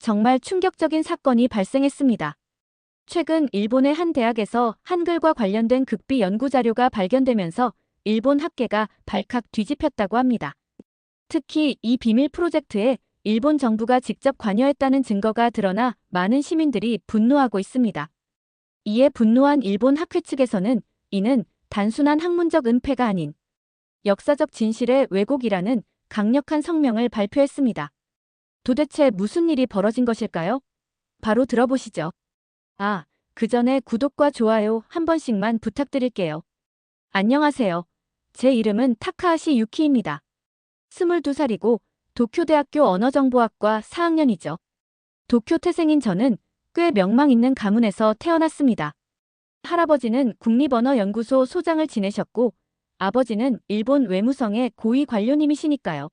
정말 충격적인 사건이 발생했습니다. 최근 일본의 한 대학에서 한글과 관련된 극비 연구 자료가 발견되면서 일본 학계가 발칵 뒤집혔다고 합니다. 특히 이 비밀 프로젝트에 일본 정부가 직접 관여했다는 증거가 드러나 많은 시민들이 분노하고 있습니다. 이에 분노한 일본 학회 측에서는 이는 단순한 학문적 은폐가 아닌 역사적 진실의 왜곡이라는 강력한 성명을 발표했습니다. 도대체 무슨 일이 벌어진 것일까요? 바로 들어보시죠. 그 전에 구독과 좋아요 한 번씩만 부탁드릴게요. 안녕하세요. 제 이름은 타카하시 유키입니다. 22살이고 도쿄대학교 언어정보학과 4학년이죠. 도쿄 태생인 저는 꽤 명망 있는 가문에서 태어났습니다. 할아버지는 국립언어연구소 소장을 지내셨고 아버지는 일본 외무성의 고위 관료님이시니까요.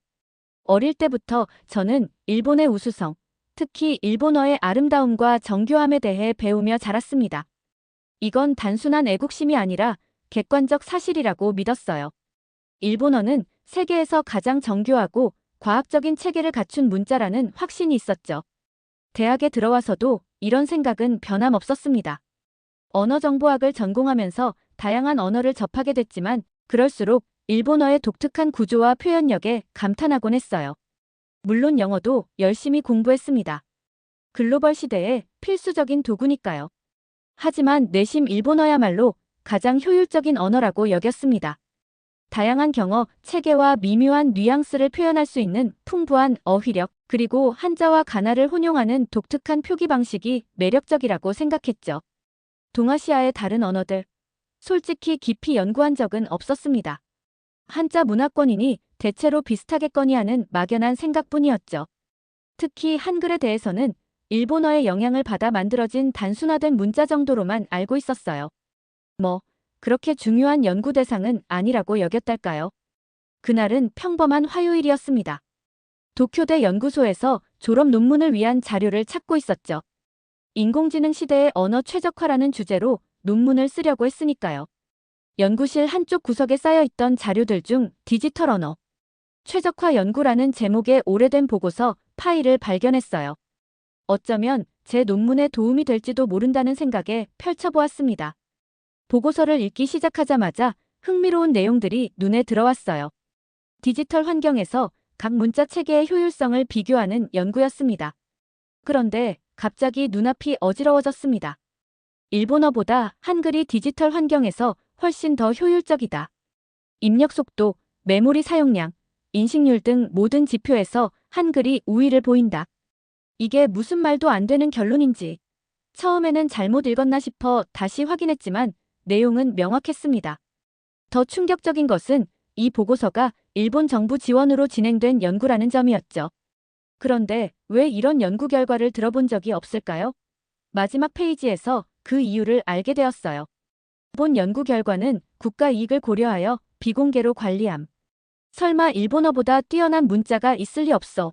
어릴 때부터 저는 일본의 우수성, 특히 일본어의 아름다움과 정교함에 대해 배우며 자랐습니다. 이건 단순한 애국심이 아니라 객관적 사실이라고 믿었어요. 일본어는 세계에서 가장 정교하고 과학적인 체계를 갖춘 문자라는 확신이 있었죠. 대학에 들어와서도 이런 생각은 변함없었습니다. 언어정보학을 전공하면서 다양한 언어를 접하게 됐지만 그럴수록 일본어의 독특한 구조와 표현력에 감탄하곤 했어요. 물론 영어도 열심히 공부했습니다. 글로벌 시대에 필수적인 도구니까요. 하지만 내심 일본어야말로 가장 효율적인 언어라고 여겼습니다. 다양한 경어, 체계와 미묘한 뉘앙스를 표현할 수 있는 풍부한 어휘력, 그리고 한자와 가나를 혼용하는 독특한 표기 방식이 매력적이라고 생각했죠. 동아시아의 다른 언어들, 솔직히 깊이 연구한 적은 없었습니다. 한자 문화권이니 대체로 비슷하겠거니 하는 막연한 생각뿐이었죠. 특히 한글에 대해서는 일본어의 영향을 받아 만들어진 단순화된 문자 정도로만 알고 있었어요. 그렇게 중요한 연구 대상은 아니라고 여겼달까요? 그날은 평범한 화요일이었습니다. 도쿄대 연구소에서 졸업 논문을 위한 자료를 찾고 있었죠. 인공지능 시대의 언어 최적화라는 주제로 논문을 쓰려고 했으니까요. 연구실 한쪽 구석에 쌓여있던 자료들 중 디지털 언어 최적화 연구라는 제목의 오래된 보고서 파일을 발견했어요. 어쩌면 제 논문에 도움이 될지도 모른다는 생각에 펼쳐보았습니다. 보고서를 읽기 시작하자마자 흥미로운 내용들이 눈에 들어왔어요. 디지털 환경에서 각 문자 체계의 효율성을 비교하는 연구였습니다. 그런데 갑자기 눈앞이 어지러워졌습니다. 일본어보다 한글이 디지털 환경에서 훨씬 더 효율적이다. 입력 속도, 메모리 사용량, 인식률 등 모든 지표에서 한글이 우위를 보인다. 이게 무슨 말도 안 되는 결론인지 처음에는 잘못 읽었나 싶어 다시 확인했지만 내용은 명확했습니다. 더 충격적인 것은 이 보고서가 일본 정부 지원으로 진행된 연구라는 점이었죠. 그런데 왜 이런 연구 결과를 들어본 적이 없을까요? 마지막 페이지에서 그 이유를 알게 되었어요. 본 연구 결과는 국가 이익을 고려하여 비공개로 관리함. 설마 일본어보다 뛰어난 문자가 있을 리 없어.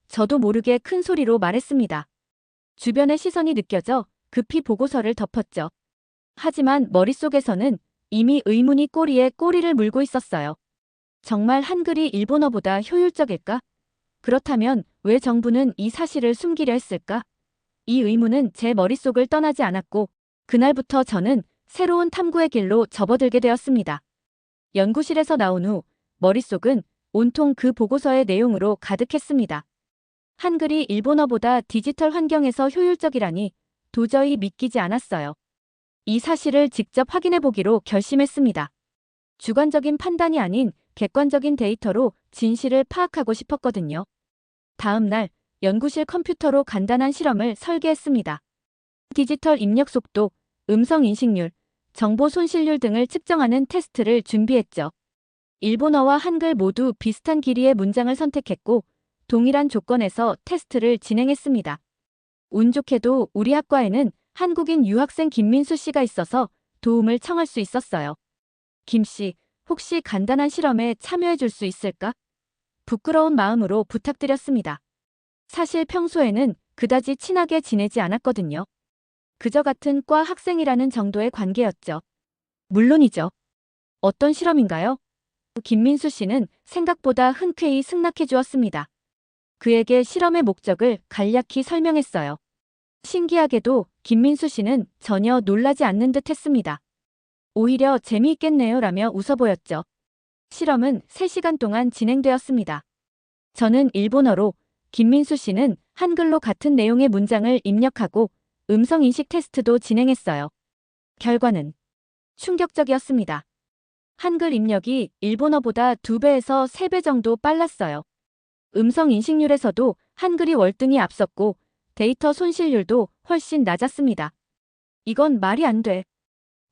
저도 모르게 큰 소리로 말했습니다. 주변의 시선이 느껴져 급히 보고서를 덮었죠. 하지만 머릿속에서는 이미 의문이 꼬리에 꼬리를 물고 있었어요. 정말 한글이 일본어보다 효율적일까? 그렇다면 왜 정부는 이 사실을 숨기려 했을까? 이 의문은 제 머릿속을 떠나지 않았고 그날부터 저는 새로운 탐구의 길로 접어들게 되었습니다. 연구실에서 나온 후 머릿속은 온통 그 보고서의 내용으로 가득했습니다. 한글이 일본어보다 디지털 환경에서 효율적이라니 도저히 믿기지 않았어요. 이 사실을 직접 확인해 보기로 결심했습니다. 주관적인 판단이 아닌 객관적인 데이터로 진실을 파악하고 싶었거든요. 다음 날 연구실 컴퓨터로 간단한 실험을 설계했습니다. 디지털 입력 속도, 음성 인식률, 정보 손실률 등을 측정하는 테스트를 준비했죠. 일본어와 한글 모두 비슷한 길이의 문장을 선택했고 동일한 조건에서 테스트를 진행했습니다. 운 좋게도 우리 학과에는 한국인 유학생 김민수 씨가 있어서 도움을 청할 수 있었어요. 김 씨, 혹시 간단한 실험에 참여해 줄 수 있을까? 부끄러운 마음으로 부탁드렸습니다. 사실 평소에는 그다지 친하게 지내지 않았거든요. 그저 같은 과 학생이라는 정도의 관계였죠. 물론이죠. 어떤 실험인가요? 김민수 씨는 생각보다 흔쾌히 승낙해 주었습니다. 그에게 실험의 목적을 간략히 설명했어요. 신기하게도 김민수 씨는 전혀 놀라지 않는 듯 했습니다. 오히려 재미있겠네요 라며 웃어 보였죠. 실험은 3시간 동안 진행되었습니다. 저는 일본어로, 김민수 씨는 한글로 같은 내용의 문장을 입력하고 음성인식 테스트도 진행했어요. 결과는 충격적이었습니다. 한글 입력이 일본어보다 2배에서 3배 정도 빨랐어요. 음성 인식률에서도 한글이 월등히 앞섰고 데이터 손실률도 훨씬 낮았습니다. 이건 말이 안 돼.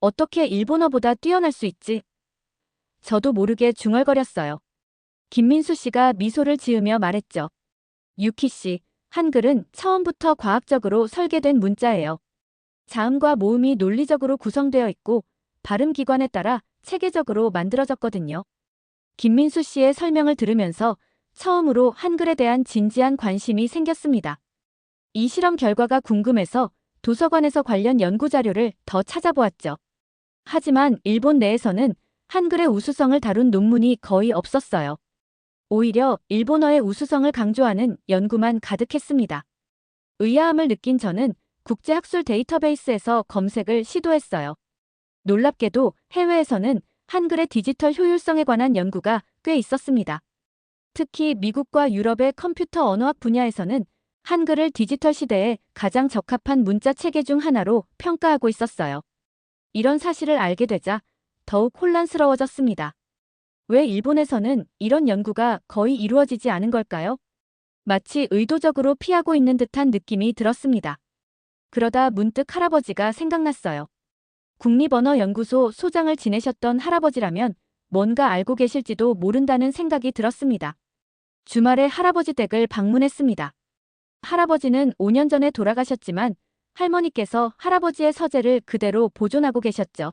어떻게 일본어보다 뛰어날 수 있지? 저도 모르게 중얼거렸어요. 김민수 씨가 미소를 지으며 말했죠. 유키 씨, 한글은 처음부터 과학적으로 설계된 문자예요. 자음과 모음이 논리적으로 구성되어 있고 발음 기관에 따라 체계적으로 만들어졌거든요. 김민수 씨의 설명을 들으면서 처음으로 한글에 대한 진지한 관심이 생겼습니다. 이 실험 결과가 궁금해서 도서관에서 관련 연구 자료를 더 찾아보았죠. 하지만 일본 내에서는 한글의 우수성을 다룬 논문이 거의 없었어요. 오히려 일본어의 우수성을 강조하는 연구만 가득했습니다. 의아함을 느낀 저는 국제학술 데이터베이스에서 검색을 시도했어요. 놀랍게도 해외에서는 한글의 디지털 효율성에 관한 연구가 꽤 있었습니다. 특히 미국과 유럽의 컴퓨터 언어학 분야에서는 한글을 디지털 시대에 가장 적합한 문자 체계 중 하나로 평가하고 있었어요. 이런 사실을 알게 되자 더욱 혼란스러워졌습니다. 왜 일본에서는 이런 연구가 거의 이루어지지 않은 걸까요? 마치 의도적으로 피하고 있는 듯한 느낌이 들었습니다. 그러다 문득 할아버지가 생각났어요. 국립언어연구소 소장을 지내셨던 할아버지라면 뭔가 알고 계실지도 모른다는 생각이 들었습니다. 주말에 할아버지 댁을 방문했습니다. 할아버지는 5년 전에 돌아가셨지만 할머니께서 할아버지의 서재를 그대로 보존하고 계셨죠.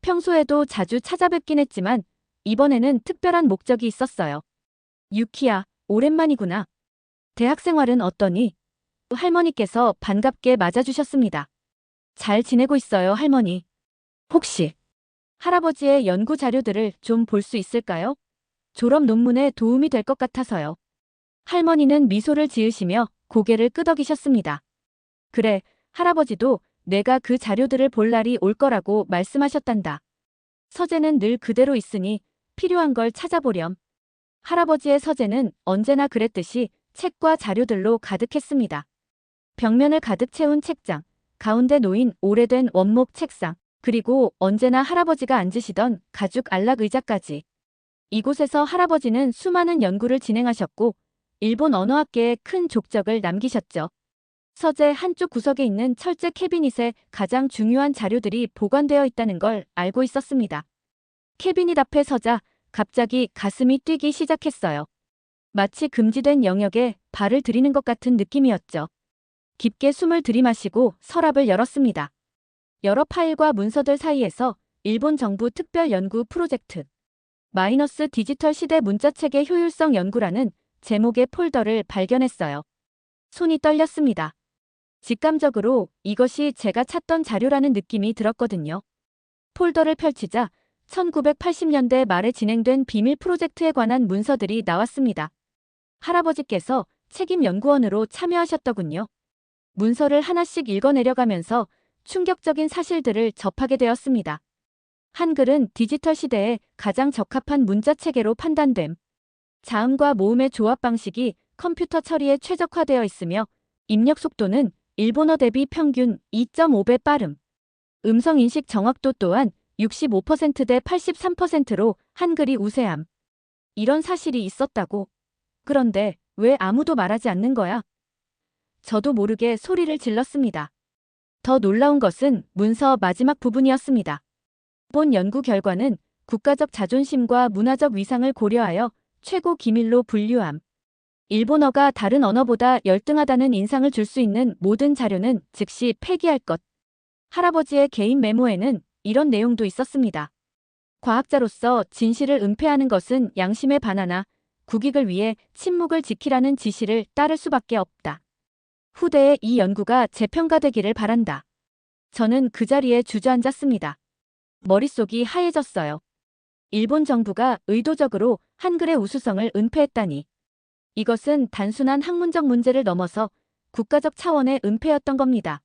평소에도 자주 찾아뵙긴 했지만 이번에는 특별한 목적이 있었어요. 유키야, 오랜만이구나. 대학 생활은 어떠니? 할머니께서 반갑게 맞아주셨습니다. 잘 지내고 있어요, 할머니. 혹시 할아버지의 연구 자료들을 좀 볼 수 있을까요? 졸업 논문에 도움이 될 것 같아서요. 할머니는 미소를 지으시며 고개를 끄덕이셨습니다. 그래, 할아버지도 내가 그 자료들을 볼 날이 올 거라고 말씀하셨단다. 서재는 늘 그대로 있으니 필요한 걸 찾아보렴. 할아버지의 서재는 언제나 그랬듯이 책과 자료들로 가득했습니다. 벽면을 가득 채운 책장, 가운데 놓인 오래된 원목 책상, 그리고 언제나 할아버지가 앉으시던 가죽 안락 의자까지. 이곳에서 할아버지는 수많은 연구를 진행하셨고 일본 언어학계에 큰 족적을 남기셨죠. 서재 한쪽 구석에 있는 철제 캐비닛에 가장 중요한 자료들이 보관되어 있다는 걸 알고 있었습니다. 캐비닛 앞에 서자 갑자기 가슴이 뛰기 시작했어요. 마치 금지된 영역에 발을 들이는 것 같은 느낌이었죠. 깊게 숨을 들이마시고 서랍을 열었습니다. 여러 파일과 문서들 사이에서 일본 정부 특별 연구 프로젝트 마이너스 디지털 시대 문자체계 효율성 연구라는 제목의 폴더를 발견했어요. 손이 떨렸습니다. 직감적으로 이것이 제가 찾던 자료라는 느낌이 들었거든요. 폴더를 펼치자 1980년대 말에 진행된 비밀 프로젝트에 관한 문서들이 나왔습니다. 할아버지께서 책임 연구원으로 참여하셨더군요. 문서를 하나씩 읽어내려가면서 충격적인 사실들을 접하게 되었습니다. 한글은 디지털 시대에 가장 적합한 문자 체계로 판단됨. 자음과 모음의 조합 방식이 컴퓨터 처리에 최적화되어 있으며 입력 속도는 일본어 대비 평균 2.5배 빠름. 음성 인식 정확도 또한 65%대 83%로 한글이 우세함. 이런 사실이 있었다고. 그런데 왜 아무도 말하지 않는 거야? 저도 모르게 소리를 질렀습니다. 더 놀라운 것은 문서 마지막 부분이었습니다. 본 연구 결과는 국가적 자존심과 문화적 위상을 고려하여 최고 기밀로 분류함. 일본어가 다른 언어보다 열등하다는 인상을 줄 수 있는 모든 자료는 즉시 폐기할 것. 할아버지의 개인 메모에는 이런 내용도 있었습니다. 과학자로서 진실을 은폐하는 것은 양심에 반하나 국익을 위해 침묵을 지키라는 지시를 따를 수밖에 없다. 후대에 이 연구가 재평가되기를 바란다. 저는 그 자리에 주저앉았습니다. 머릿속이 하얘졌어요. 일본 정부가 의도적으로 한글의 우수성을 은폐했다니. 이것은 단순한 학문적 문제를 넘어서 국가적 차원의 은폐였던 겁니다.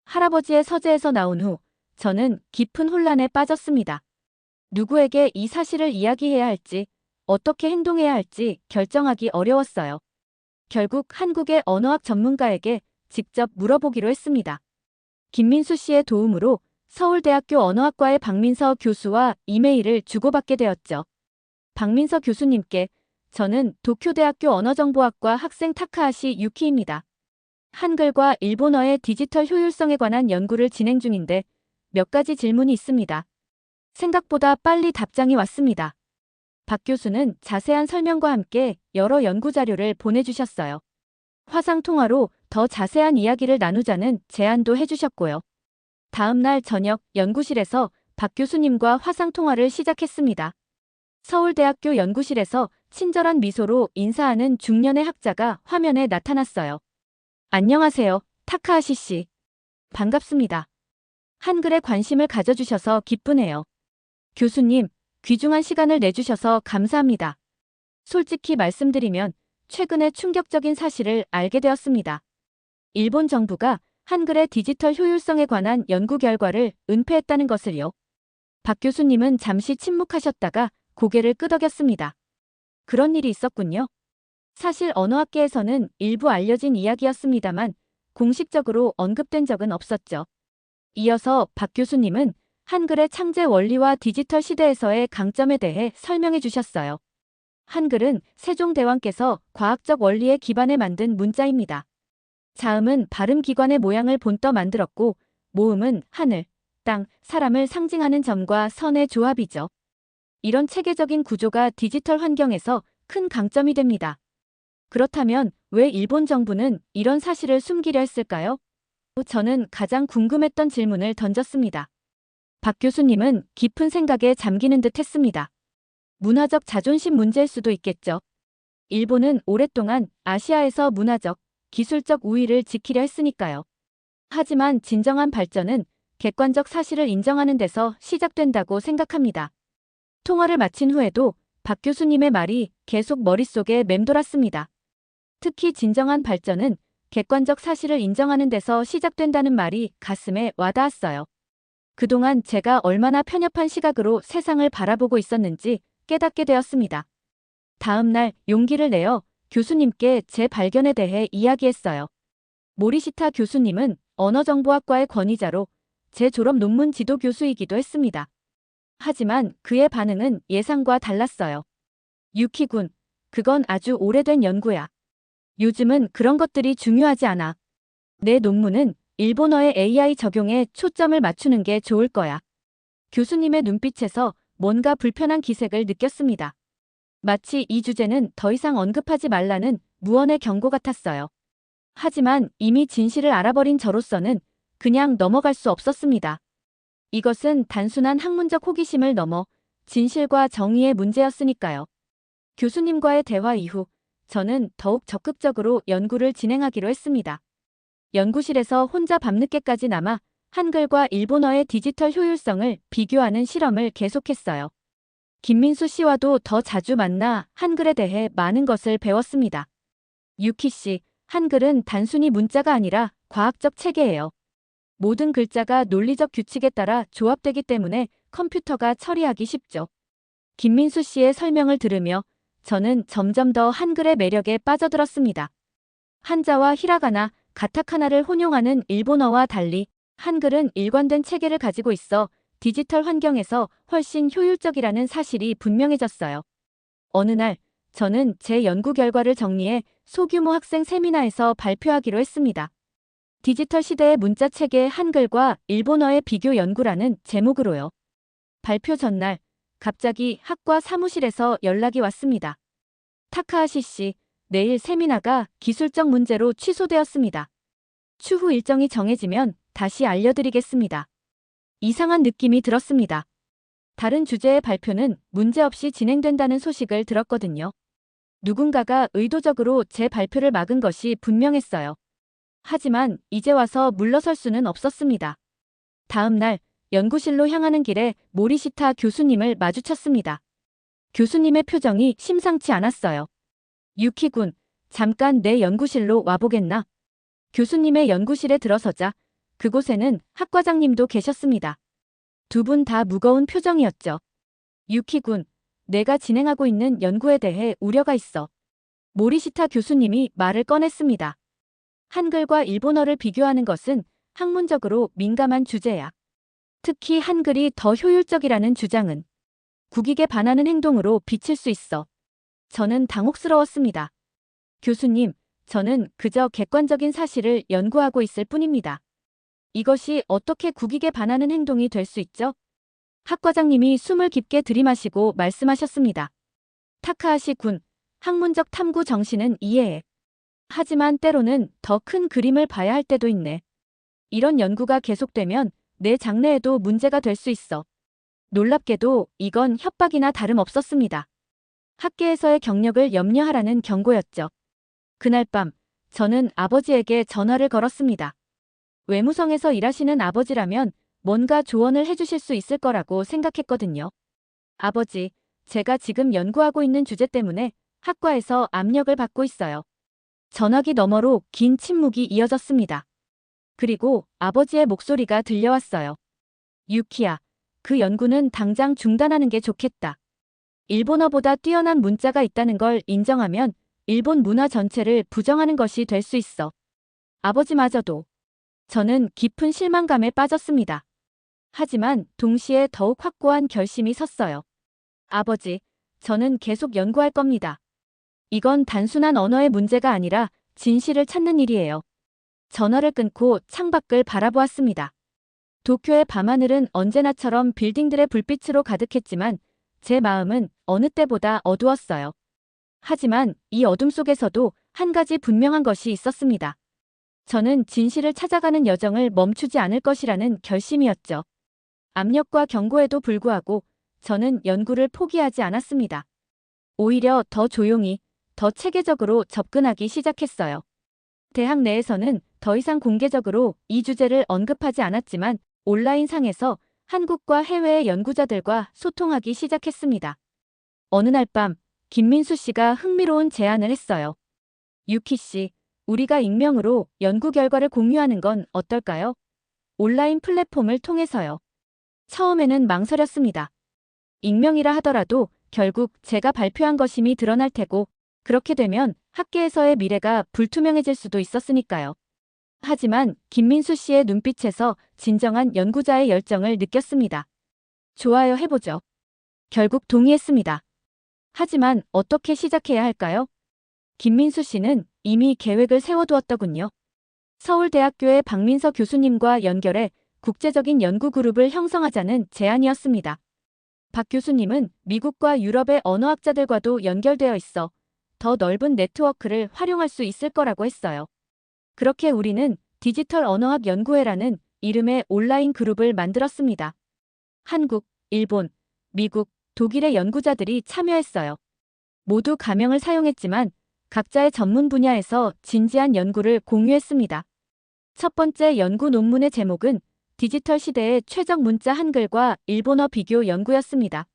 할아버지의 서재에서 나온 후 저는 깊은 혼란에 빠졌습니다. 누구에게 이 사실을 이야기해야 할지, 어떻게 행동해야 할지 결정하기 어려웠어요. 결국 한국의 언어학 전문가에게 직접 물어보기로 했습니다. 김민수 씨의 도움으로 서울대학교 언어학과의 박민서 교수와 이메일을 주고받게 되었죠. 박민서 교수님께 저는 도쿄대학교 언어정보학과 학생 타카하시 유키입니다. 한글과 일본어의 디지털 효율성에 관한 연구를 진행 중인데 몇 가지 질문이 있습니다. 생각보다 빨리 답장이 왔습니다. 박 교수는 자세한 설명과 함께 여러 연구 자료를 보내주셨어요. 화상통화로 더 자세한 이야기를 나누자는 제안도 해주셨고요. 다음 날 저녁 연구실에서 박 교수님과 화상통화를 시작했습니다. 서울대학교 연구실에서 친절한 미소로 인사하는 중년의 학자가 화면에 나타났어요. 안녕하세요, 타카하시 씨. 반갑습니다. 한글에 관심을 가져주셔서 기쁘네요. 교수님, 귀중한 시간을 내주셔서 감사합니다. 솔직히 말씀드리면 최근에 충격적인 사실을 알게 되었습니다. 일본 정부가 한글의 디지털 효율성에 관한 연구 결과를 은폐했다는 것을요. 박 교수님은 잠시 침묵하셨다가 고개를 끄덕였습니다. 그런 일이 있었군요. 사실 언어학계에서는 일부 알려진 이야기였습니다만 공식적으로 언급된 적은 없었죠. 이어서 박 교수님은 한글의 창제 원리와 디지털 시대에서의 강점에 대해 설명해 주셨어요. 한글은 세종대왕께서 과학적 원리에 기반해 만든 문자입니다. 자음은 발음기관의 모양을 본떠 만들었고 모음은 하늘, 땅, 사람을 상징하는 점과 선의 조합이죠. 이런 체계적인 구조가 디지털 환경에서 큰 강점이 됩니다. 그렇다면 왜 일본 정부는 이런 사실을 숨기려 했을까요? 저는 가장 궁금했던 질문을 던졌습니다. 박 교수님은 깊은 생각에 잠기는 듯 했습니다. 문화적 자존심 문제일 수도 있겠죠. 일본은 오랫동안 아시아에서 문화적, 기술적 우위를 지키려 했으니까요. 하지만 진정한 발전은 객관적 사실을 인정하는 데서 시작된다고 생각합니다. 통화를 마친 후에도 박 교수님의 말이 계속 머릿속에 맴돌았습니다. 특히 진정한 발전은 객관적 사실을 인정하는 데서 시작된다는 말이 가슴에 와닿았어요. 그동안 제가 얼마나 편협한 시각으로 세상을 바라보고 있었는지 깨닫게 되었습니다. 다음 날 용기를 내어 교수님께 제 발견에 대해 이야기했어요. 모리시타 교수님은 언어정보학과의 권위자로 제 졸업 논문 지도 교수이기도 했습니다. 하지만 그의 반응은 예상과 달랐어요. 유키군, 그건 아주 오래된 연구야. 요즘은 그런 것들이 중요하지 않아. 내 논문은 일본어의 AI 적용에 초점을 맞추는 게 좋을 거야. 교수님의 눈빛에서 뭔가 불편한 기색을 느꼈습니다. 마치 이 주제는 더 이상 언급하지 말라는 무언의 경고 같았어요. 하지만 이미 진실을 알아버린 저로서는 그냥 넘어갈 수 없었습니다. 이것은 단순한 학문적 호기심을 넘어 진실과 정의의 문제였으니까요. 교수님과의 대화 이후 저는 더욱 적극적으로 연구를 진행하기로 했습니다. 연구실에서 혼자 밤늦게까지 남아 한글과 일본어의 디지털 효율성을 비교하는 실험을 계속했어요. 김민수 씨와도 더 자주 만나 한글에 대해 많은 것을 배웠습니다. 유키 씨, 한글은 단순히 문자가 아니라 과학적 체계예요. 모든 글자가 논리적 규칙에 따라 조합되기 때문에 컴퓨터가 처리하기 쉽죠. 김민수 씨의 설명을 들으며 저는 점점 더 한글의 매력에 빠져들었습니다. 한자와 히라가나, 가타카나를 혼용하는 일본어와 달리 한글은 일관된 체계를 가지고 있어 디지털 환경에서 훨씬 효율적이라는 사실이 분명해졌어요. 어느 날 저는 제 연구 결과를 정리해 소규모 학생 세미나에서 발표하기로 했습니다. 디지털 시대의 문자 체계 한글과 일본어의 비교 연구라는 제목으로요. 발표 전날 갑자기 학과 사무실에서 연락이 왔습니다. 타카하시 씨, 내일 세미나가 기술적 문제로 취소되었습니다. 추후 일정이 정해지면 다시 알려드리겠습니다. 이상한 느낌이 들었습니다. 다른 주제의 발표는 문제없이 진행된다는 소식을 들었거든요. 누군가가 의도적으로 제 발표를 막은 것이 분명했어요. 하지만 이제 와서 물러설 수는 없었습니다. 다음 날 연구실로 향하는 길에 모리시타 교수님을 마주쳤습니다. 교수님의 표정이 심상치 않았어요. 유키군, 잠깐 내 연구실로 와보겠나? 교수님의 연구실에 들어서자 그곳에는 학과장님도 계셨습니다. 두 분 다 무거운 표정이었죠. 유키 군, 내가 진행하고 있는 연구에 대해 우려가 있어. 모리시타 교수님이 말을 꺼냈습니다. 한글과 일본어를 비교하는 것은 학문적으로 민감한 주제야. 특히 한글이 더 효율적이라는 주장은 국익에 반하는 행동으로 비칠 수 있어. 저는 당혹스러웠습니다. 교수님, 저는 그저 객관적인 사실을 연구하고 있을 뿐입니다. 이것이 어떻게 국익에 반하는 행동이 될 수 있죠? 학과장님이 숨을 깊게 들이마시고 말씀하셨습니다. 타카하시 군, 학문적 탐구 정신은 이해해. 하지만 때로는 더 큰 그림을 봐야 할 때도 있네. 이런 연구가 계속되면 내 장래에도 문제가 될 수 있어. 놀랍게도 이건 협박이나 다름없었습니다. 학계에서의 경력을 염려하라는 경고였죠. 그날 밤, 저는 아버지에게 전화를 걸었습니다. 외무성에서 일하시는 아버지라면 뭔가 조언을 해주실 수 있을 거라고 생각했거든요. 아버지, 제가 지금 연구하고 있는 주제 때문에 학과에서 압력을 받고 있어요. 전화기 너머로 긴 침묵이 이어졌습니다. 그리고 아버지의 목소리가 들려왔어요. 유키야, 그 연구는 당장 중단하는 게 좋겠다. 일본어보다 뛰어난 문자가 있다는 걸 인정하면 일본 문화 전체를 부정하는 것이 될 수 있어. 아버지마저도. 저는 깊은 실망감에 빠졌습니다. 하지만 동시에 더욱 확고한 결심이 섰어요. 아버지, 저는 계속 연구할 겁니다. 이건 단순한 언어의 문제가 아니라 진실을 찾는 일이에요. 전화를 끊고 창밖을 바라보았습니다. 도쿄의 밤하늘은 언제나처럼 빌딩들의 불빛으로 가득했지만 제 마음은 어느 때보다 어두웠어요. 하지만 이 어둠 속에서도 한 가지 분명한 것이 있었습니다. 저는 진실을 찾아가는 여정을 멈추지 않을 것이라는 결심이었죠. 압력과 경고에도 불구하고 저는 연구를 포기하지 않았습니다. 오히려 더 조용히, 더 체계적으로 접근하기 시작했어요. 대학 내에서는 더 이상 공개적으로 이 주제를 언급하지 않았지만 온라인상에서 한국과 해외의 연구자들과 소통하기 시작했습니다. 어느 날 밤, 김민수 씨가 흥미로운 제안을 했어요. 유키 씨, 우리가 익명으로 연구 결과를 공유하는 건 어떨까요? 온라인 플랫폼을 통해서요. 처음에는 망설였습니다. 익명이라 하더라도 결국 제가 발표한 것임이 드러날 테고 그렇게 되면 학계에서의 미래가 불투명해질 수도 있었으니까요. 하지만 김민수 씨의 눈빛에서 진정한 연구자의 열정을 느꼈습니다. 좋아요, 해보죠. 결국 동의했습니다. 하지만 어떻게 시작해야 할까요? 김민수 씨는 이미 계획을 세워두었더군요. 서울대학교의 박민서 교수님과 연결해 국제적인 연구 그룹을 형성하자는 제안이었습니다. 박 교수님은 미국과 유럽의 언어학자들과도 연결되어 있어 더 넓은 네트워크를 활용할 수 있을 거라고 했어요. 그렇게 우리는 디지털 언어학 연구회라는 이름의 온라인 그룹을 만들었습니다. 한국, 일본, 미국, 독일의 연구자들이 참여했어요. 모두 가명을 사용했지만 각자의 전문 분야에서 진지한 연구를 공유했습니다. 첫 번째 연구 논문의 제목은 디지털 시대의 최적 문자 한글과 일본어 비교 연구였습니다.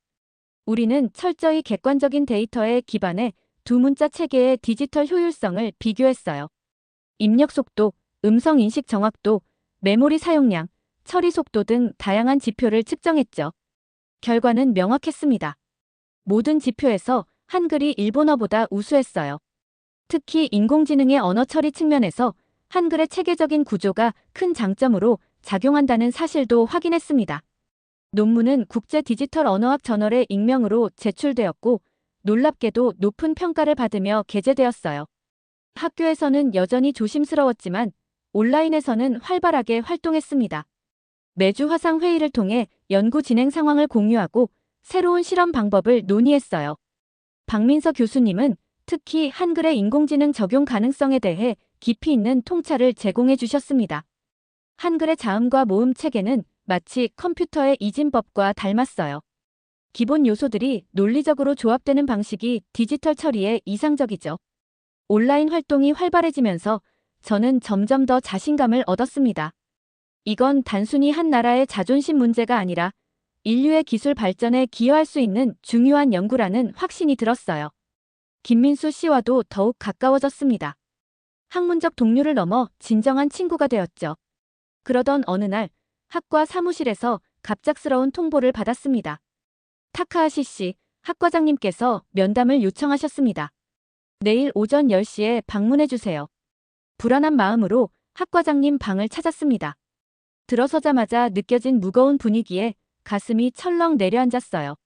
우리는 철저히 객관적인 데이터에 기반해 두 문자 체계의 디지털 효율성을 비교했어요. 입력 속도, 음성 인식 정확도, 메모리 사용량, 처리 속도 등 다양한 지표를 측정했죠. 결과는 명확했습니다. 모든 지표에서 한글이 일본어보다 우수했어요. 특히 인공지능의 언어 처리 측면에서 한글의 체계적인 구조가 큰 장점으로 작용한다는 사실도 확인했습니다. 논문은 국제 디지털 언어학 저널에 익명으로 제출되었고 놀랍게도 높은 평가를 받으며 게재되었어요. 학교에서는 여전히 조심스러웠지만 온라인에서는 활발하게 활동했습니다. 매주 화상 회의를 통해 연구 진행 상황을 공유하고 새로운 실험 방법을 논의했어요. 박민서 교수님은 특히 한글의 인공지능 적용 가능성에 대해 깊이 있는 통찰을 제공해 주셨습니다. 한글의 자음과 모음 체계는 마치 컴퓨터의 이진법과 닮았어요. 기본 요소들이 논리적으로 조합되는 방식이 디지털 처리에 이상적이죠. 온라인 활동이 활발해지면서 저는 점점 더 자신감을 얻었습니다. 이건 단순히 한 나라의 자존심 문제가 아니라 인류의 기술 발전에 기여할 수 있는 중요한 연구라는 확신이 들었어요. 김민수 씨와도 더욱 가까워졌습니다. 학문적 동료를 넘어 진정한 친구가 되었죠. 그러던 어느 날 학과 사무실에서 갑작스러운 통보를 받았습니다. 타카하시 씨, 학과장님께서 면담을 요청하셨습니다. 내일 오전 10시에 방문해 주세요. 불안한 마음으로 학과장님 방을 찾았습니다. 들어서자마자 느껴진 무거운 분위기에 가슴이 철렁 내려앉았어요.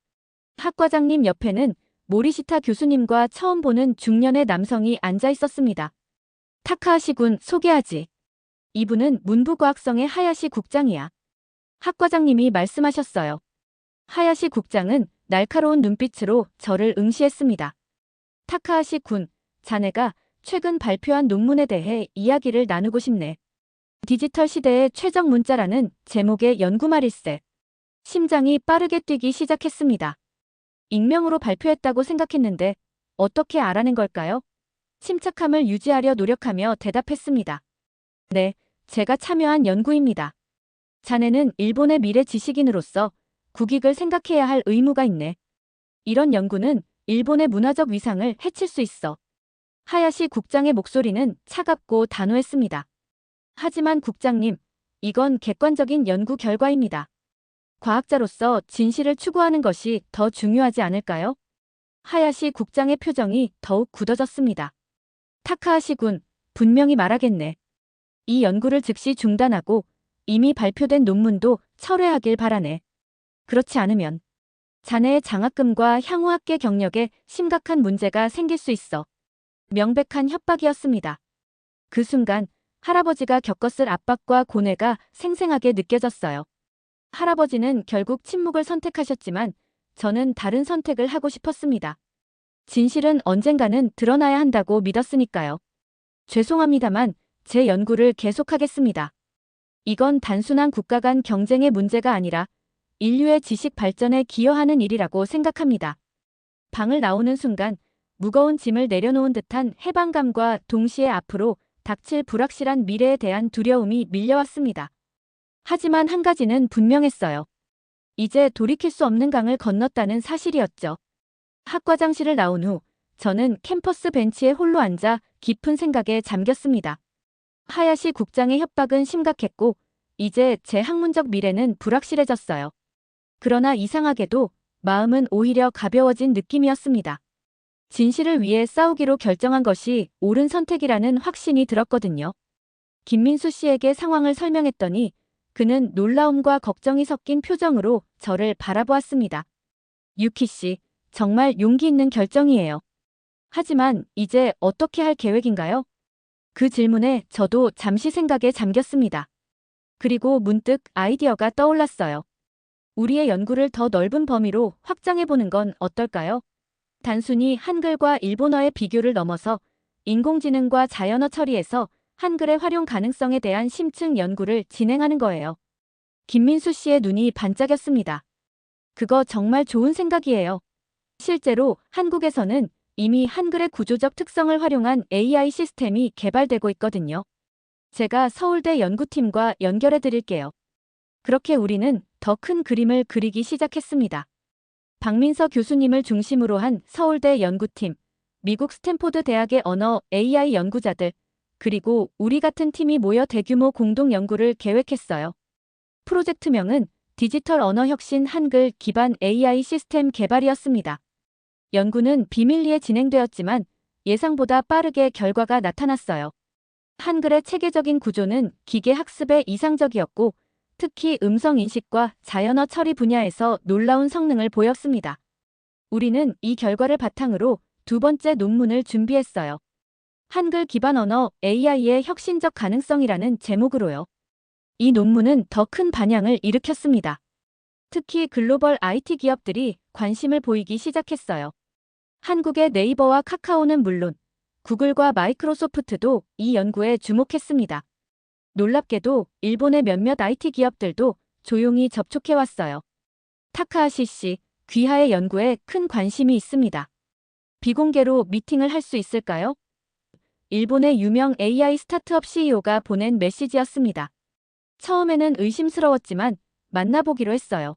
학과장님 옆에는 모리시타 교수님과 처음 보는 중년의 남성이 앉아 있었습니다. 타카하시 군 소개하지. 이분은 문부과학성의 하야시 국장이야. 학과장님이 말씀하셨어요. 하야시 국장은 날카로운 눈빛으로 저를 응시했습니다. 타카하시 군, 자네가 최근 발표한 논문에 대해 이야기를 나누고 싶네. 디지털 시대의 최적 문자라는 제목의 연구말일세. 심장이 빠르게 뛰기 시작했습니다. 익명으로 발표했다고 생각했는데 어떻게 알아낸 걸까요? 침착함을 유지하려 노력하며 대답했습니다. 네, 제가 참여한 연구입니다. 자네는 일본의 미래 지식인으로서 국익을 생각해야 할 의무가 있네. 이런 연구는 일본의 문화적 위상을 해칠 수 있어. 하야시 국장의 목소리는 차갑고 단호했습니다. 하지만 국장님, 이건 객관적인 연구 결과입니다. 과학자로서 진실을 추구하는 것이 더 중요하지 않을까요? 하야시 국장의 표정이 더욱 굳어졌습니다. 타카하시 군, 분명히 말하겠네. 이 연구를 즉시 중단하고 이미 발표된 논문도 철회하길 바라네. 그렇지 않으면 자네의 장학금과 향후 학계 경력에 심각한 문제가 생길 수 있어. 명백한 협박이었습니다. 그 순간 할아버지가 겪었을 압박과 고뇌가 생생하게 느껴졌어요. 할아버지는 결국 침묵을 선택하셨지만 저는 다른 선택을 하고 싶었습니다. 진실은 언젠가는 드러나야 한다고 믿었으니까요. 죄송합니다만 제 연구를 계속하겠습니다. 이건 단순한 국가 간 경쟁의 문제가 아니라 인류의 지식 발전에 기여하는 일이라고 생각합니다. 방을 나오는 순간 무거운 짐을 내려놓은 듯한 해방감과 동시에 앞으로 닥칠 불확실한 미래에 대한 두려움이 밀려왔습니다. 하지만 한 가지는 분명했어요. 이제 돌이킬 수 없는 강을 건넜다는 사실이었죠. 학과장실을 나온 후 저는 캠퍼스 벤치에 홀로 앉아 깊은 생각에 잠겼습니다. 하야시 국장의 협박은 심각했고 이제 제 학문적 미래는 불확실해졌어요. 그러나 이상하게도 마음은 오히려 가벼워진 느낌이었습니다. 진실을 위해 싸우기로 결정한 것이 옳은 선택이라는 확신이 들었거든요. 김민수 씨에게 상황을 설명했더니 그는 놀라움과 걱정이 섞인 표정으로 저를 바라보았습니다. 유키 씨, 정말 용기 있는 결정이에요. 하지만 이제 어떻게 할 계획인가요? 그 질문에 저도 잠시 생각에 잠겼습니다. 그리고 문득 아이디어가 떠올랐어요. 우리의 연구를 더 넓은 범위로 확장해보는 건 어떨까요? 단순히 한글과 일본어의 비교를 넘어서 인공지능과 자연어 처리에서 한글의 활용 가능성에 대한 심층 연구를 진행하는 거예요. 김민수 씨의 눈이 반짝였습니다. 그거 정말 좋은 생각이에요. 실제로 한국에서는 이미 한글의 구조적 특성을 활용한 AI 시스템이 개발되고 있거든요. 제가 서울대 연구팀과 연결해 드릴게요. 그렇게 우리는 더 큰 그림을 그리기 시작했습니다. 박민서 교수님을 중심으로 한 서울대 연구팀, 미국 스탠포드 대학의 언어 AI 연구자들, 그리고 우리 같은 팀이 모여 대규모 공동 연구를 계획했어요. 프로젝트명은 디지털 언어 혁신 한글 기반 AI 시스템 개발이었습니다. 연구는 비밀리에 진행되었지만 예상보다 빠르게 결과가 나타났어요. 한글의 체계적인 구조는 기계 학습에 이상적이었고 특히 음성 인식과 자연어 처리 분야에서 놀라운 성능을 보였습니다. 우리는 이 결과를 바탕으로 두 번째 논문을 준비했어요. 한글 기반 언어 AI의 혁신적 가능성이라는 제목으로요. 이 논문은 더 큰 반향을 일으켰습니다. 특히 글로벌 IT 기업들이 관심을 보이기 시작했어요. 한국의 네이버와 카카오는 물론 구글과 마이크로소프트도 이 연구에 주목했습니다. 놀랍게도 일본의 몇몇 IT 기업들도 조용히 접촉해왔어요. 타카하시 씨, 귀하의 연구에 큰 관심이 있습니다. 비공개로 미팅을 할 수 있을까요? 일본의 유명 AI 스타트업 CEO가 보낸 메시지였습니다. 처음에는 의심스러웠지만 만나보기로 했어요.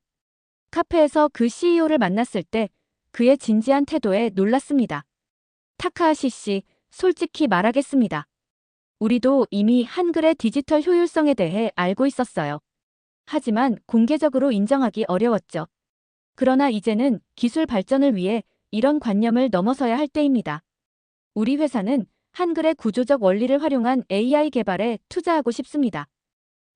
카페에서 그 CEO를 만났을 때 그의 진지한 태도에 놀랐습니다. 타카하시 씨, 솔직히 말하겠습니다. 우리도 이미 한글의 디지털 효율성에 대해 알고 있었어요. 하지만 공개적으로 인정하기 어려웠죠. 그러나 이제는 기술 발전을 위해 이런 관념을 넘어서야 할 때입니다. 우리 회사는 한글의 구조적 원리를 활용한 AI 개발에 투자하고 싶습니다.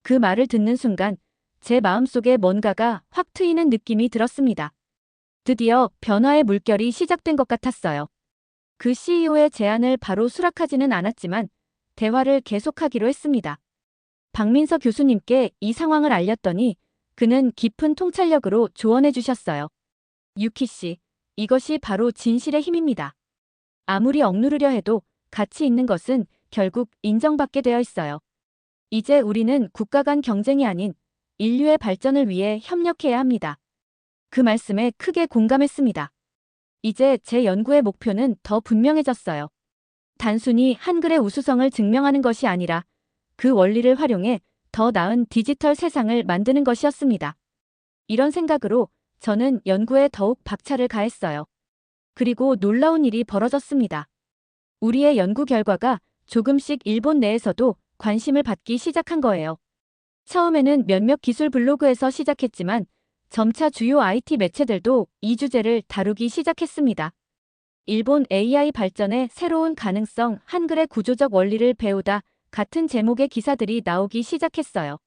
그 말을 듣는 순간 제 마음속에 뭔가가 확 트이는 느낌이 들었습니다. 드디어 변화의 물결이 시작된 것 같았어요. 그 CEO의 제안을 바로 수락하지는 않았지만 대화를 계속하기로 했습니다. 박민서 교수님께 이 상황을 알렸더니 그는 깊은 통찰력으로 조언해 주셨어요. 유키 씨, 이것이 바로 진실의 힘입니다. 아무리 억누르려 해도 가치 있는 것은 결국 인정받게 되어 있어요. 이제 우리는 국가 간 경쟁이 아닌 인류의 발전을 위해 협력해야 합니다. 그 말씀에 크게 공감했습니다. 이제 제 연구의 목표는 더 분명해졌어요. 단순히 한글의 우수성을 증명하는 것이 아니라 그 원리를 활용해 더 나은 디지털 세상을 만드는 것이었습니다. 이런 생각으로 저는 연구에 더욱 박차를 가했어요. 그리고 놀라운 일이 벌어졌습니다. 우리의 연구 결과가 조금씩 일본 내에서도 관심을 받기 시작한 거예요. 처음에는 몇몇 기술 블로그에서 시작했지만 점차 주요 IT 매체들도 이 주제를 다루기 시작했습니다. 일본 AI 발전의 새로운 가능성, 한글의 구조적 원리를 배우다 같은 제목의 기사들이 나오기 시작했어요.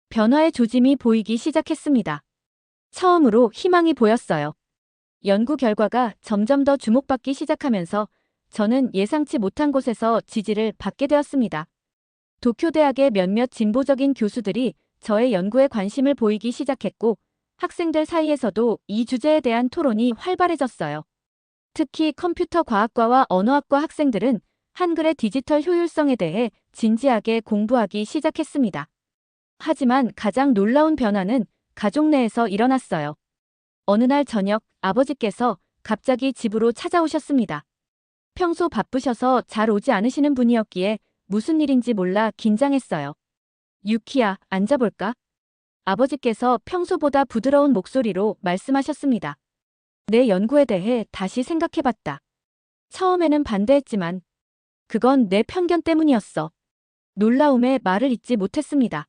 변화의 조짐이 보이기 시작했습니다. 처음으로 희망이 보였어요. 연구 결과가 점점 더 주목받기 시작하면서 저는 예상치 못한 곳에서 지지를 받게 되었습니다. 도쿄대학의 몇몇 진보적인 교수들이 저의 연구에 관심을 보이기 시작했고 학생들 사이에서도 이 주제에 대한 토론이 활발해졌어요. 특히 컴퓨터 과학과와 언어학과 학생들은 한글의 디지털 효율성에 대해 진지하게 공부하기 시작했습니다. 하지만 가장 놀라운 변화는 가족 내에서 일어났어요. 어느 날 저녁 아버지께서 갑자기 집으로 찾아오셨습니다. 평소 바쁘셔서 잘 오지 않으시는 분이었기에 무슨 일인지 몰라 긴장했어요. 유키야, 앉아볼까? 아버지께서 평소보다 부드러운 목소리로 말씀하셨습니다. 내 연구에 대해 다시 생각해봤다. 처음에는 반대했지만 그건 내 편견 때문이었어. 놀라움에 말을 잇지 못했습니다.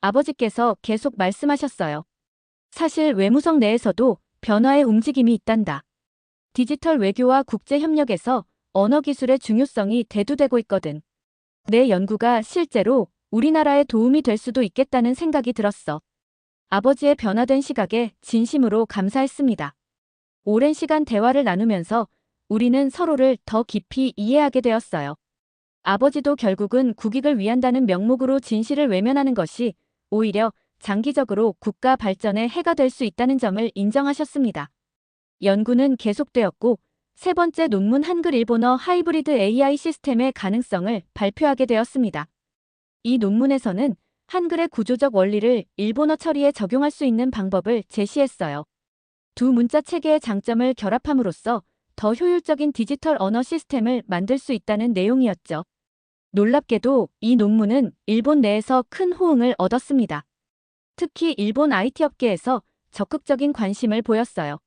아버지께서 계속 말씀하셨어요. 사실 외무성 내에서도 변화의 움직임이 있단다. 디지털 외교와 국제협력에서 언어기술의 중요성이 대두되고 있거든. 내 연구가 실제로 우리나라에 도움이 될 수도 있겠다는 생각이 들었어. 아버지의 변화된 시각에 진심으로 감사했습니다. 오랜 시간 대화를 나누면서 우리는 서로를 더 깊이 이해하게 되었어요. 아버지도 결국은 국익을 위한다는 명목으로 진실을 외면하는 것이 오히려 장기적으로 국가 발전에 해가 될 수 있다는 점을 인정하셨습니다. 연구는 계속되었고 세 번째 논문 한글 일본어 하이브리드 AI 시스템의 가능성을 발표하게 되었습니다. 이 논문에서는 한글의 구조적 원리를 일본어 처리에 적용할 수 있는 방법을 제시했어요. 두 문자 체계의 장점을 결합함으로써 더 효율적인 디지털 언어 시스템을 만들 수 있다는 내용이었죠. 놀랍게도 이 논문은 일본 내에서 큰 호응을 얻었습니다. 특히 일본 IT 업계에서 적극적인 관심을 보였어요.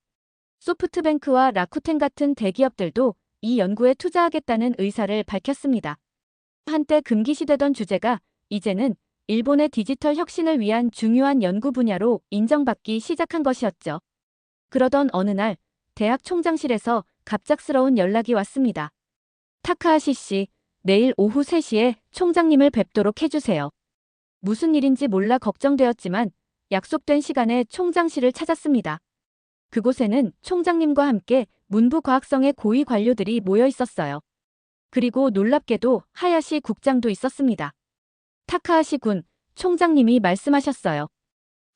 소프트뱅크와 라쿠텐 같은 대기업들도 이 연구에 투자하겠다는 의사를 밝혔습니다. 한때 금기시되던 주제가 이제는 일본의 디지털 혁신을 위한 중요한 연구 분야로 인정받기 시작한 것이었죠. 그러던 어느 날 대학 총장실에서 갑작스러운 연락이 왔습니다. 타카하시 씨, 내일 오후 3시에 총장님을 뵙도록 해주세요. 무슨 일인지 몰라 걱정되었지만 약속된 시간에 총장실을 찾았습니다. 그곳에는 총장님과 함께 문부 과학성의 고위 관료들이 모여 있었어요. 그리고 놀랍게도 하야시 국장도 있었습니다. 타카하시 군, 총장님이 말씀하셨어요.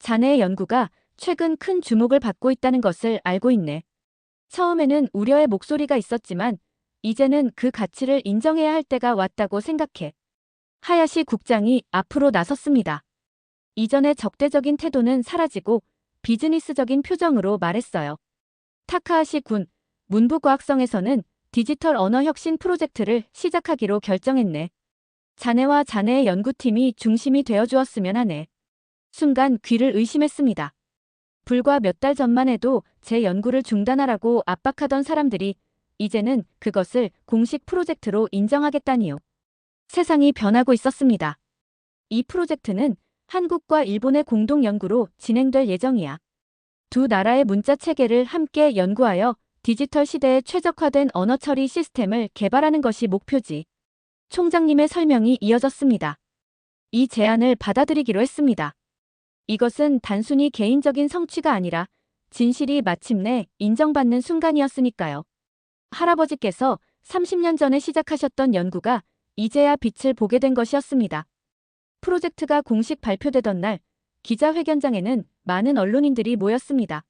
자네의 연구가 최근 큰 주목을 받고 있다는 것을 알고 있네. 처음에는 우려의 목소리가 있었지만 이제는 그 가치를 인정해야 할 때가 왔다고 생각해. 하야시 국장이 앞으로 나섰습니다. 이전의 적대적인 태도는 사라지고 비즈니스적인 표정으로 말했어요. 타카하시 군, 문부과학성에서는 디지털 언어 혁신 프로젝트를 시작하기로 결정했네. 자네와 자네의 연구팀이 중심이 되어주었으면 하네. 순간 귀를 의심했습니다. 불과 몇 달 전만 해도 제 연구를 중단하라고 압박하던 사람들이 이제는 그것을 공식 프로젝트로 인정하겠다니요. 세상이 변하고 있었습니다. 이 프로젝트는 한국과 일본의 공동 연구로 진행될 예정이야. 두 나라의 문자 체계를 함께 연구하여 디지털 시대에 최적화된 언어 처리 시스템을 개발하는 것이 목표지. 총장님의 설명이 이어졌습니다. 이 제안을 받아들이기로 했습니다. 이것은 단순히 개인적인 성취가 아니라 진실이 마침내 인정받는 순간이었으니까요. 할아버지께서 30년 전에 시작하셨던 연구가 이제야 빛을 보게 된 것이었습니다. 프로젝트가 공식 발표되던 날, 기자회견장에는 많은 언론인들이 모였습니다.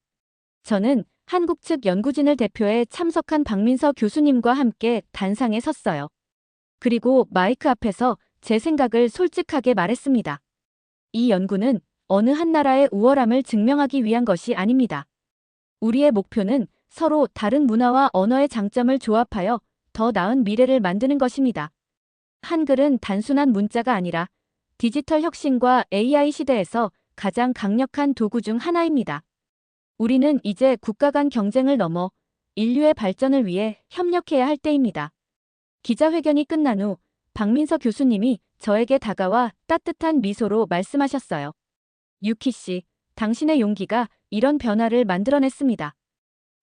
저는 한국 측 연구진을 대표해 참석한 박민서 교수님과 함께 단상에 섰어요. 그리고 마이크 앞에서 제 생각을 솔직하게 말했습니다. 이 연구는 어느 한 나라의 우월함을 증명하기 위한 것이 아닙니다. 우리의 목표는 서로 다른 문화와 언어의 장점을 조합하여 더 나은 미래를 만드는 것입니다. 한글은 단순한 문자가 아니라 디지털 혁신과 AI 시대에서 가장 강력한 도구 중 하나입니다. 우리는 이제 국가 간 경쟁을 넘어 인류의 발전을 위해 협력해야 할 때입니다. 기자회견이 끝난 후 박민서 교수님이 저에게 다가와 따뜻한 미소로 말씀하셨어요. 유키 씨, 당신의 용기가 이런 변화를 만들어냈습니다.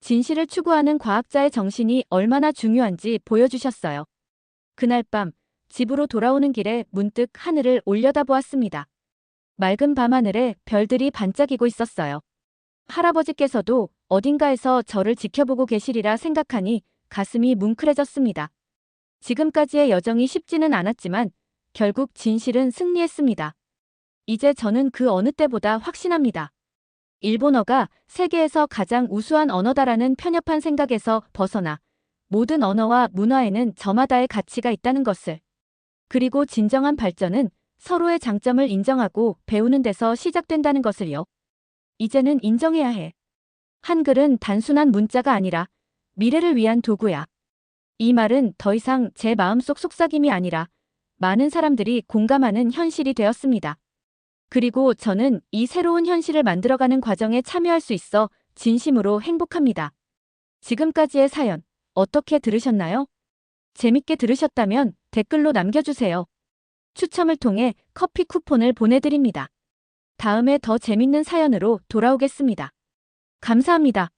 진실을 추구하는 과학자의 정신이 얼마나 중요한지 보여주셨어요. 그날 밤, 집으로 돌아오는 길에 문득 하늘을 올려다보았습니다. 맑은 밤하늘에 별들이 반짝이고 있었어요. 할아버지께서도 어딘가에서 저를 지켜보고 계시리라 생각하니 가슴이 뭉클해졌습니다. 지금까지의 여정이 쉽지는 않았지만 결국 진실은 승리했습니다. 이제 저는 그 어느 때보다 확신합니다. 일본어가 세계에서 가장 우수한 언어다라는 편협한 생각에서 벗어나 모든 언어와 문화에는 저마다의 가치가 있다는 것을. 그리고 진정한 발전은 서로의 장점을 인정하고 배우는 데서 시작된다는 것을요. 이제는 인정해야 해. 한글은 단순한 문자가 아니라 미래를 위한 도구야. 이 말은 더 이상 제 마음속 속삭임이 아니라 많은 사람들이 공감하는 현실이 되었습니다. 그리고 저는 이 새로운 현실을 만들어가는 과정에 참여할 수 있어 진심으로 행복합니다. 지금까지의 사연 어떻게 들으셨나요? 재밌게 들으셨다면 댓글로 남겨주세요. 추첨을 통해 커피 쿠폰을 보내드립니다. 다음에 더 재밌는 사연으로 돌아오겠습니다. 감사합니다.